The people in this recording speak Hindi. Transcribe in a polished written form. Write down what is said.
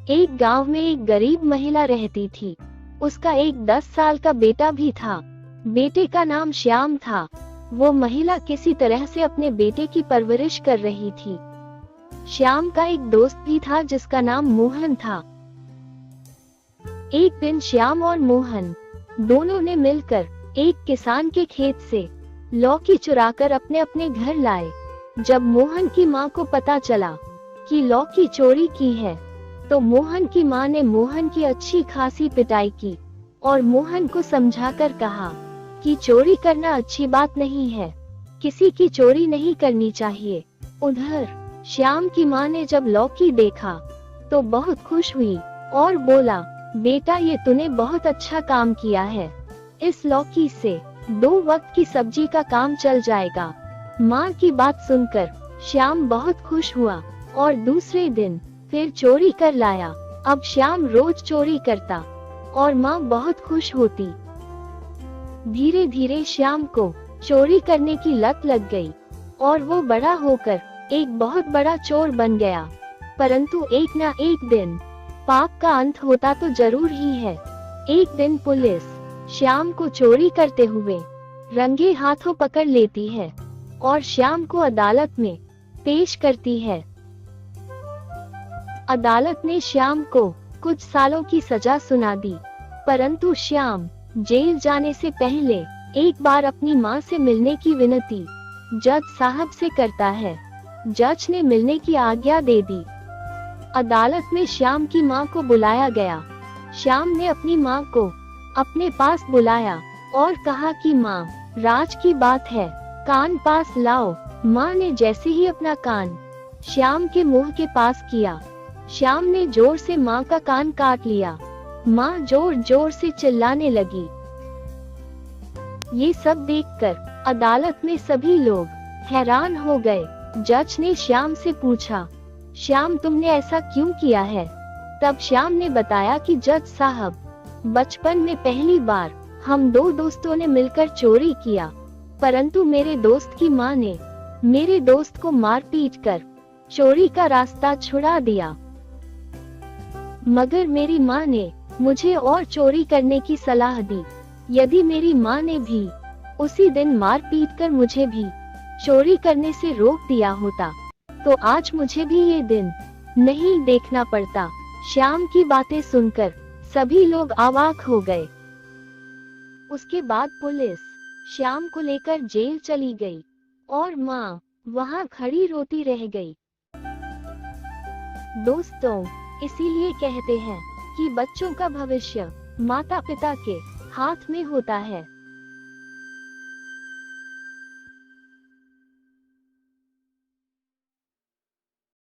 एक गांव में एक गरीब महिला रहती थी। उसका एक 10 साल का बेटा भी था। बेटे का नाम श्याम था। वो महिला किसी तरह से अपने बेटे की परवरिश कर रही थी। श्याम का एक दोस्त भी था जिसका नाम मोहन था। एक दिन श्याम और मोहन दोनों ने मिलकर एक किसान के खेत से लौकी चुराकर अपने अपने घर लाए। जब मोहन की माँ को पता चला कि लौकी चोरी की है, तो मोहन की माँ ने मोहन की अच्छी खासी पिटाई की और मोहन को समझाकर कहा कि चोरी करना अच्छी बात नहीं है, किसी की चोरी नहीं करनी चाहिए। उधर श्याम की माँ ने जब लौकी देखा तो बहुत खुश हुई और बोला, बेटा ये तूने बहुत अच्छा काम किया है। इस लौकी से 2 वक्त की सब्जी का काम चल जाएगा। माँ की बात सुनकर श्याम बहुत खुश हुआ और दूसरे दिन फिर चोरी कर लाया। अब श्याम रोज चोरी करता और माँ बहुत खुश होती। धीरे धीरे श्याम को चोरी करने की लत लग गई और वो बड़ा होकर एक बहुत बड़ा चोर बन गया। परंतु एक ना एक दिन पाप का अंत होता तो जरूर ही है। एक दिन पुलिस श्याम को चोरी करते हुए रंगे हाथों पकड़ लेती है और श्याम को अदालत में पेश करती है। अदालत ने श्याम को कुछ सालों की सजा सुना दी, परंतु श्याम जेल जाने से पहले एक बार अपनी मां से मिलने की विनती जज साहब से करता है। जज ने मिलने की आज्ञा दे दी। अदालत में श्याम की मां को बुलाया गया। श्याम ने अपनी मां को अपने पास बुलाया और कहा कि मां, राज की बात है, कान पास लाओ। मां ने जैसे ही अपना कान श्याम के मुंह के पास किया, श्याम ने जोर से मां का कान काट लिया। मां जोर जोर से चिल्लाने लगी। ये सब देखकर अदालत में सभी लोग हैरान हो गए। जज ने श्याम से पूछा, श्याम तुमने ऐसा क्यों किया है? तब श्याम ने बताया कि जज साहब, बचपन में पहली बार हम 2 दोस्तों ने मिलकर चोरी किया, परंतु मेरे दोस्त की मां ने मेरे दोस्त को मार पीट कर चोरी का रास्ता छुड़ा दिया। मगर मेरी मां ने मुझे और चोरी करने की सलाह दी। यदि मेरी मां ने भी उसी दिन मार पीट कर मुझे भी चोरी करने से रोक दिया होता, तो आज मुझे भी ये दिन नहीं देखना पड़ता। श्याम की बातें सुनकर सभी लोग अवाक हो गए। उसके बाद पुलिस श्याम को लेकर जेल चली गई और मां वहां खड़ी रोती रह गई। दोस्तों, इसीलिए कहते हैं कि बच्चों का भविष्य माता पिता के हाथ में होता है।